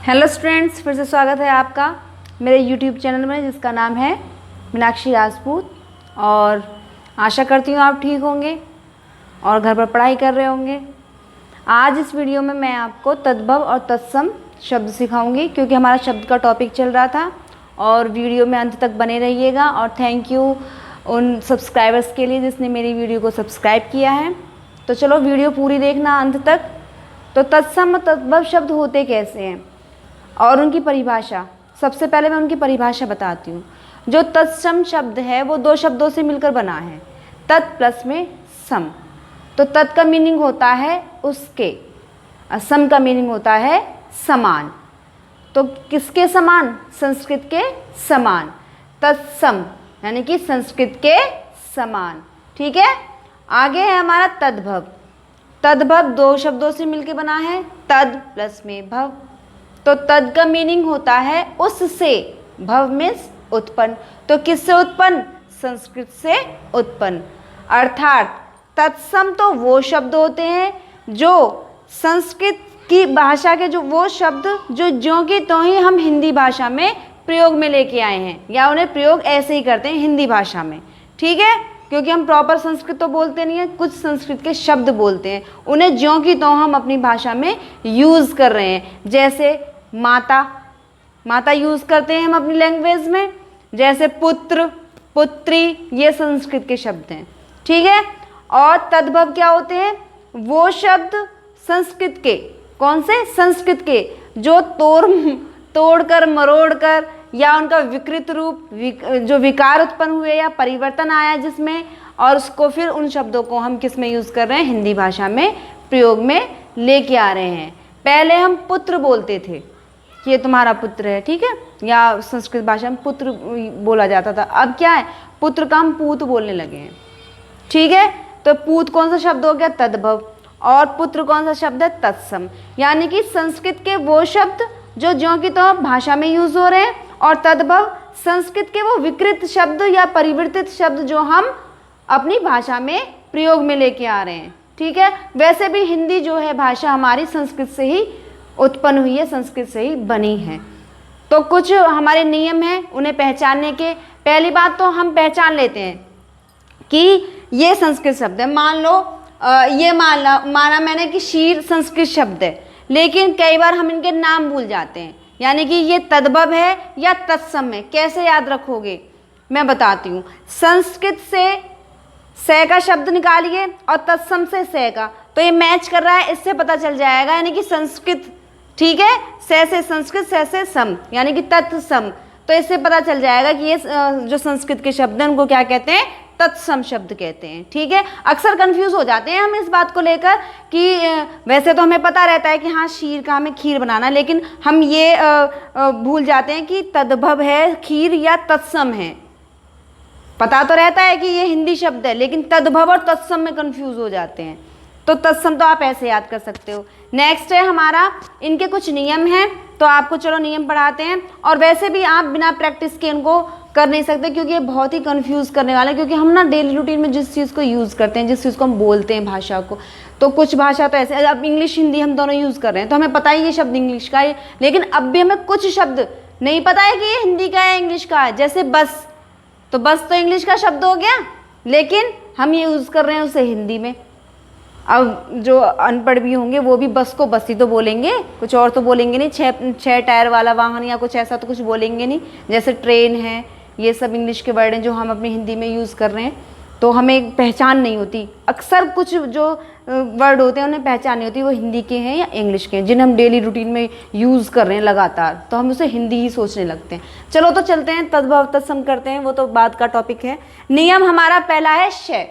Hello students, फिर से स्वागत है आपका मेरे यूट्यूब चैनल में जिसका नाम है मीनाक्षी राजपूत। और आशा करती हूँ आप ठीक होंगे और घर पर पढ़ाई कर रहे होंगे। आज इस वीडियो में मैं आपको तद्भव और तत्सम शब्द सिखाऊंगी क्योंकि हमारा शब्द का टॉपिक चल रहा था। और वीडियो में अंत तक बने रहिएगा। और थैंक यू उन सब्सक्राइबर्स के लिए जिसने मेरी वीडियो को सब्सक्राइब किया है। तो चलो वीडियो पूरी देखना अंत तक। तो तत्सम और तद्भव शब्द होते कैसे हैं और उनकी परिभाषा, सबसे पहले मैं उनकी परिभाषा बताती हूँ। जो तत्सम शब्द है वो दो शब्दों से मिलकर बना है, तत् प्लस में सम। तो तत् का मीनिंग होता है उसके, और सम का मीनिंग होता है समान। तो किसके समान? संस्कृत के समान। तत्सम यानी कि संस्कृत के समान। ठीक है। आगे है हमारा तद्भव। तद्भव दो शब्दों से मिलकर बना है, तद प्लस में भव। तो तद का मीनिंग होता है उससे, भव मीन्स उत्पन्न। तो किससे उत्पन्न? संस्कृत से उत्पन्न। अर्थात तत्सम तो वो शब्द होते हैं जो संस्कृत की भाषा के, जो वो शब्द जो ज्यों की त्यों ही हम हिंदी भाषा में प्रयोग में लेके आए हैं, या उन्हें प्रयोग ऐसे ही करते हैं हिंदी भाषा में। ठीक है। क्योंकि हम प्रॉपर संस्कृत तो बोलते नहीं हैं, कुछ संस्कृत के शब्द बोलते हैं, उन्हें ज्यों की त्यों हम अपनी भाषा में यूज़ कर रहे हैं। जैसे माता, माता यूज़ करते हैं हम अपनी लैंग्वेज में। जैसे पुत्र, पुत्री, ये संस्कृत के शब्द हैं। ठीक है। और तद्भव क्या होते हैं? वो शब्द संस्कृत के, कौन से? संस्कृत के जो तोड़कर मरोड़कर, या उनका विकृत रूप, जो विकार उत्पन्न हुए या परिवर्तन आया जिसमें, और उसको फिर उन शब्दों को हम किस में यूज़ कर रहे हैं? हिंदी भाषा में प्रयोग में लेके आ रहे हैं। पहले हम पुत्र बोलते थे, ये तुम्हारा पुत्र है। ठीक है। या संस्कृत भाषा में पुत्र बोला जाता था। अब क्या है? पुत्र का हम पूत बोलने लगे हैं। ठीक है। तो पूत कौन सा शब्द हो गया? तद्भव। और पुत्र कौन सा शब्द है? तत्सम। यानी कि संस्कृत के वो शब्द जो ज्यों की त्यों भाषा में यूज हो रहे हैं, और तद्भव संस्कृत के वो विकृत शब्द या परिवर्तित शब्द जो हम अपनी भाषा में प्रयोग में लेके आ रहे हैं। ठीक है। वैसे भी हिंदी जो है भाषा हमारी संस्कृत से ही उत्पन्न हुई है, संस्कृत से ही बनी है। तो कुछ हमारे नियम हैं उन्हें पहचानने के। पहली बात तो हम पहचान लेते हैं कि ये संस्कृत शब्द है। मान लो ये माना मैंने कि शीर संस्कृत शब्द है, लेकिन कई बार हम इनके नाम भूल जाते हैं। यानी कि ये तद्भव है या तत्सम है, कैसे याद रखोगे मैं बताती हूँ। संस्कृत से से का शब्द निकालिए और तत्सम से से का, तो ये मैच कर रहा है, इससे पता चल जाएगा। यानी कि संस्कृत, ठीक है, से संस्कृत, से सम, यानी कि तत्सम। तो इससे पता चल जाएगा कि ये जो संस्कृत के शब्द हैं उनको क्या कहते हैं? तत्सम शब्द कहते हैं। ठीक है। अक्सर कंफ्यूज हो जाते हैं हम इस बात को लेकर कि वैसे तो हमें पता रहता है कि हाँ शीर का हमें खीर बनाना, लेकिन हम ये भूल जाते हैं कि तद्भव है खीर या तत्सम है। पता तो रहता है कि ये हिंदी शब्द है, लेकिन तद्भव और तत्सम में कंफ्यूज हो जाते हैं। तो तत्सम तो आप ऐसे याद कर सकते हो। नेक्स्ट है हमारा, इनके कुछ नियम हैं, तो आपको चलो नियम पढ़ाते हैं। और वैसे भी आप बिना प्रैक्टिस के इनको कर नहीं सकते, क्योंकि ये बहुत ही कंफ्यूज करने वाला है। क्योंकि हम ना डेली रूटीन में जिस चीज़ को यूज़ करते हैं, जिस चीज़ को हम बोलते हैं भाषा को, तो कुछ भाषा तो ऐसे, अब इंग्लिश हिंदी हम दोनों यूज़ कर रहे हैं तो हमें पता ही ये शब्द इंग्लिश का है, लेकिन अब भी हमें कुछ शब्द नहीं पता है कि ये हिंदी का है इंग्लिश का है। जैसे बस, तो बस तो इंग्लिश का शब्द हो गया, लेकिन हम ये यूज़ कर रहे हैं उसे हिंदी में। अब जो अनपढ़ भी होंगे वो भी बस को बस ही तो बोलेंगे, कुछ और तो बोलेंगे नहीं। छः टायर वाला वाहन या कुछ ऐसा तो कुछ बोलेंगे नहीं। जैसे ट्रेन है, ये सब इंग्लिश के वर्ड हैं जो हम अपनी हिंदी में यूज़ कर रहे हैं, तो हमें पहचान नहीं होती। अक्सर कुछ जो वर्ड होते हैं उन्हें पहचान नहीं होती वो हिंदी के हैं या इंग्लिश के हैं, जिन्हें हम डेली रूटीन में यूज़ कर रहे हैं लगातार, तो हम उसे हिंदी ही सोचने लगते हैं। चलो तो चलते हैं, तद्भव तत्सम करते हैं, वो तो बाद का टॉपिक है। नियम हमारा पहला है शय।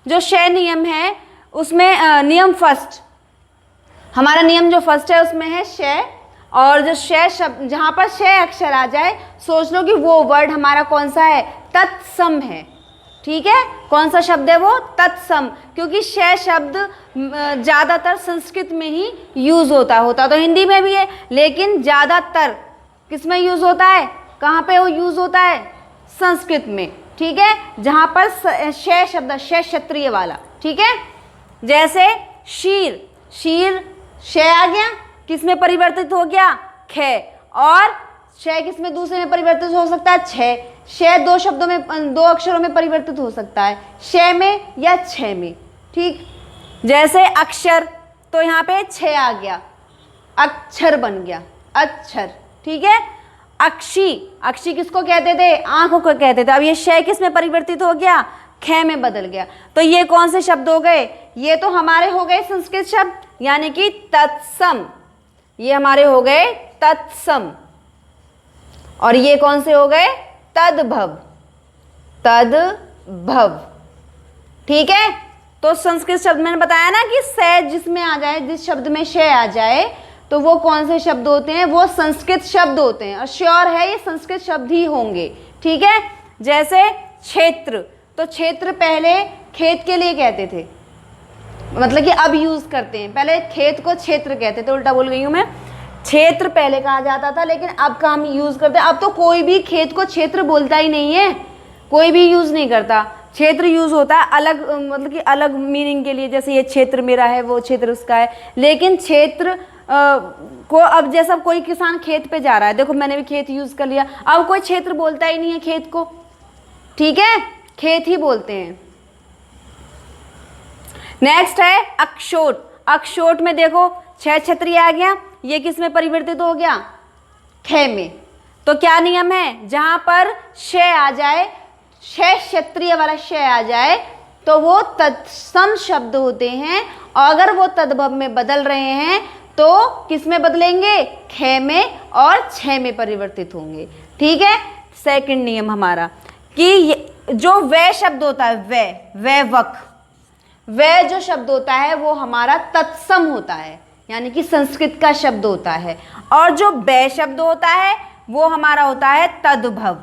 जो शय नियम है उसमें नियम फर्स्ट, हमारा नियम जो फर्स्ट है उसमें है शय। और जो शय शब्द, जहाँ पर शय अक्षर आ जाए, सोच लो कि वो वर्ड हमारा कौन सा है? तत्सम है। ठीक है। कौन सा शब्द है वो? तत्सम। क्योंकि शय शब्द ज़्यादातर संस्कृत में ही यूज़ होता तो हिंदी में भी है, लेकिन ज़्यादातर किस में यूज़ होता है? कहाँ पे वो यूज़ होता है? संस्कृत में। ठीक है। जहाँ पर शय शब्द, शय क्षत्रिय वाला। ठीक है। जैसे शीर, शीर शय आ गया, किस में परिवर्तित हो गया? खे। और श किसमें दूसरे में परिवर्तित हो सकता है? छ। श दो शब्दों में, दो अक्षरों में परिवर्तित हो सकता है, श में या छ में। ठीक, जैसे अक्षर, तो यहाँ पे छ आ गया, अक्षर बन गया, अक्षर। ठीक है। अक्षी, अक्षी किसको कहते थे? आंखों को कहते थे। अब ये श किस में परिवर्तित हो गया? ख में बदल गया। तो ये कौन से शब्द हो गए? ये तो हमारे हो गए संस्कृत शब्द, यानी कि तत्सम। ये हमारे हो गए तत्सम। और ये कौन से हो गए? तद्भव, तद्भव। ठीक है। तो संस्कृत शब्द मैंने बताया ना कि से जिसमें आ जाए, जिस शब्द में श आ जाए, तो वो कौन से शब्द होते हैं? वो संस्कृत शब्द होते हैं। और श्योर है ये संस्कृत शब्द ही होंगे। ठीक है। जैसे क्षेत्र, तो क्षेत्र पहले खेत के लिए कहते थे, मतलब कि अब यूज करते हैं। पहले खेत को क्षेत्र कहते थे, उल्टा बोल गई हूं मैं। क्षेत्र पहले कहा जाता था, लेकिन अब का हम यूज करते हैं। अब तो कोई भी खेत को क्षेत्र बोलता ही नहीं है, कोई भी यूज नहीं करता। क्षेत्र यूज होता है अलग, मतलब कि अलग मीनिंग के लिए, जैसे ये क्षेत्र मेरा है, वो क्षेत्र उसका है। लेकिन क्षेत्र को अब जैसा कोई किसान खेत पे जा रहा है, देखो मैंने भी खेत यूज कर लिया, अब कोई क्षेत्र बोलता ही नहीं है खेत को। ठीक है, खेत ही बोलते हैं। नेक्स्ट है अक्षोट। अक्षोट में देखो छ छतरी आ गया, ये किस में परिवर्तित हो गया? ख में। तो क्या नियम है? जहां पर श आ जाए, श क्षत्रिय वाला श आ जाए, तो वो तत्सम शब्द होते हैं। और अगर वो तद्भव में बदल रहे हैं तो किस में बदलेंगे? ख में और छ में परिवर्तित होंगे। ठीक है। सेकंड नियम हमारा कि जो वे शब्द होता है, वे वक, वे जो शब्द होता है वो हमारा तत्सम होता है, यानी कि संस्कृत का शब्द होता है। और जो बै शब्द होता है वो हमारा होता है तद्भव।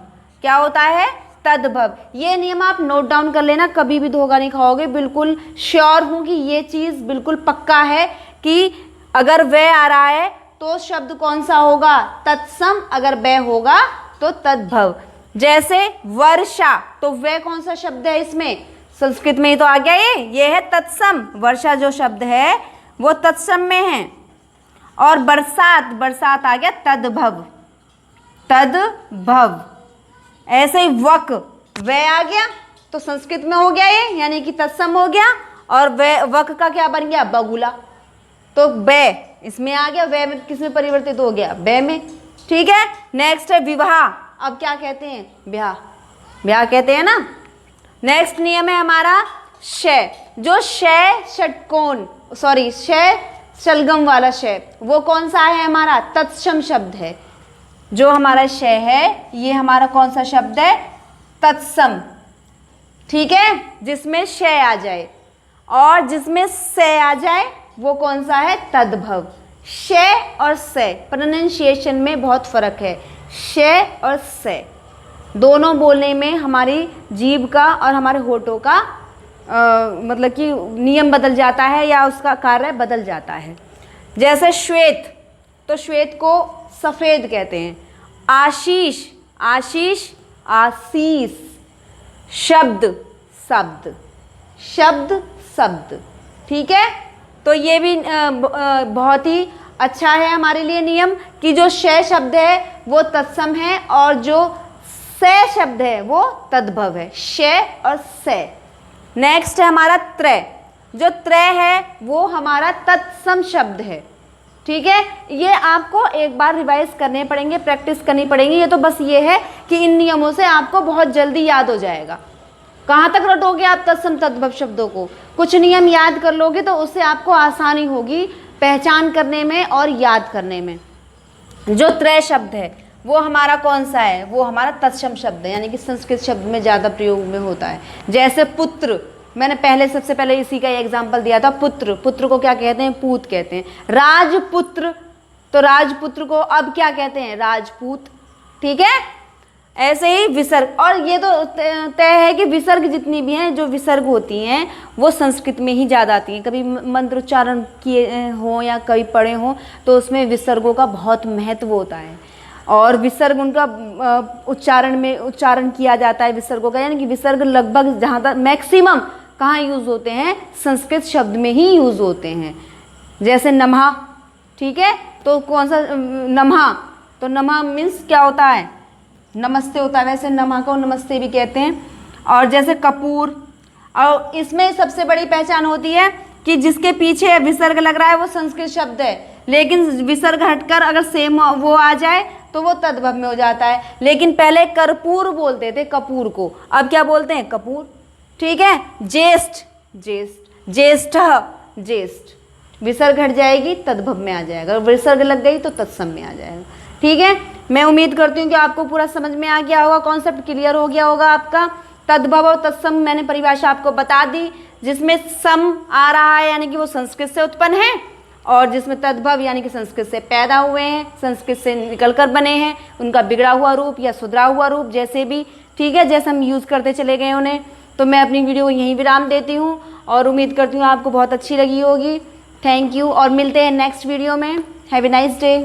क्या होता है? तद्भव। ये नियम आप नोट डाउन कर लेना, कभी भी धोखा नहीं खाओगे। बिल्कुल श्योर हूं कि ये चीज बिल्कुल पक्का है कि अगर वे आ रहा है तो शब्द कौन सा होगा? तत्सम। अगर बै होगा तो तद्भव। जैसे वर्षा, तो वे कौन सा शब्द है इसमें? संस्कृत में ही तो आ गया ये है तत्सम। वर्षा जो शब्द है वो तत्सम में है। और बरसात, बरसात आ गया तद्भव, तद्भव। ऐसे ही वक, वे आ गया तो संस्कृत में हो गया ये, यानी कि तत्सम हो गया। और वे वक का क्या बन गया? बगुला। तो बे इसमें आ गया, वे में किस में परिवर्तित हो गया? बे में। ठीक है। नेक्स्ट है विवाह। अब क्या कहते हैं? ब्याह, ब्याह कहते हैं ना। नेक्स्ट नियम है हमारा श। जो श षटकोण, सॉरी श शलगम वाला श, वो कौन सा है? हमारा तत्सम शब्द है। जो हमारा श है ये हमारा कौन सा शब्द है? तत्सम। ठीक है। जिसमें श आ जाए और जिसमें से आ जाए वो कौन सा है? तद्भव। श और से प्रोनाउंसिएशन में बहुत फर्क है। श और से दोनों बोलने में हमारी जीभ का और हमारे होठों का मतलब कि नियम बदल जाता है या उसका कार्य बदल जाता है। जैसे श्वेत, तो श्वेत को सफ़ेद कहते हैं। आशीष, आशीष आशीष। शब्द, शब्द, शब्द शब्द। ठीक है। तो ये भी बहुत ही अच्छा है हमारे लिए नियम कि जो श शब्द है वो तत्सम है और जो से शब्द है वो तद्भव है। श और से। नेक्स्ट है हमारा त्रय। जो त्रय है वो हमारा तत्सम शब्द है। ठीक है। ये आपको एक बार रिवाइज करने पड़ेंगे, प्रैक्टिस करनी पड़ेगी। ये तो बस ये है कि इन नियमों से आपको बहुत जल्दी याद हो जाएगा। कहाँ तक रटोगे आप तत्सम तद्भव शब्दों को? कुछ नियम याद कर लोगे तो उससे आपको आसानी होगी पहचान करने में और याद करने में। जो त्रय शब्द है वो हमारा कौन सा है? वो हमारा तत्सम शब्द है, यानी कि संस्कृत शब्द में ज़्यादा प्रयोग में होता है। जैसे पुत्र, मैंने पहले सबसे पहले इसी का एग्जाम्पल दिया था। पुत्र, पुत्र को क्या कहते हैं? पूत कहते हैं। राजपुत्र, तो राजपुत्र को अब क्या कहते हैं? राजपूत। ठीक है। ऐसे ही विसर्ग, और ये तो तय है कि विसर्ग जितनी भी हैं, जो विसर्ग होती हैं वो संस्कृत में ही ज़्यादा आती हैं। कभी मंत्र उच्चारण किए हों या कभी पढ़े हों तो उसमें विसर्गों का बहुत महत्व होता है और विसर्ग उनका उच्चारण किया जाता है विसर्गों का, यानी कि विसर्ग लगभग जहाँ तक मैक्सिमम कहाँ यूज़ होते हैं? संस्कृत शब्द में ही यूज़ होते हैं। जैसे नमः, ठीक है, तो कौन सा नमः, तो नमः मीन्स क्या होता है, नमस्ते होता है, वैसे नमः को नमस्ते भी कहते हैं। और जैसे कपूर, और इसमें सबसे बड़ी पहचान होती है कि जिसके पीछे विसर्ग लग रहा है वो संस्कृत शब्द है, लेकिन विसर्ग हटकर अगर सेम वो आ जाए तो वो तद्भव में हो जाता है। लेकिन पहले कर्पूर बोलते थे कपूर को, अब क्या बोलते हैं, कपूर। ठीक है, ज्येष्ठ, ज्येष्ठ, ज्येष्ठ, ज्येष्ठ, विसर्ग हट जाएगी तद्भव में आ जाएगा, विसर्ग लग गई तो तत्सम में आ जाएगा। ठीक है, मैं उम्मीद करती हूँ कि आपको पूरा समझ में आ गया होगा, कॉन्सेप्ट क्लियर हो गया होगा आपका। तद्भव और तत्सम मैंने परिभाषा आपको बता दी, जिसमें सम आ रहा है यानी कि वो संस्कृत से उत्पन्न है, और जिसमें तद्भव यानी कि संस्कृत से पैदा हुए हैं, संस्कृत से निकलकर बने हैं, उनका बिगड़ा हुआ रूप या सुधरा हुआ रूप जैसे भी, ठीक है, जैसे हम यूज़ करते चले गए उन्हें। तो मैं अपनी वीडियो को यहीं विराम देती हूँ और उम्मीद करती हूँ आपको बहुत अच्छी लगी होगी। थैंक यू, और मिलते हैं नेक्स्ट वीडियो में। Have a nice day.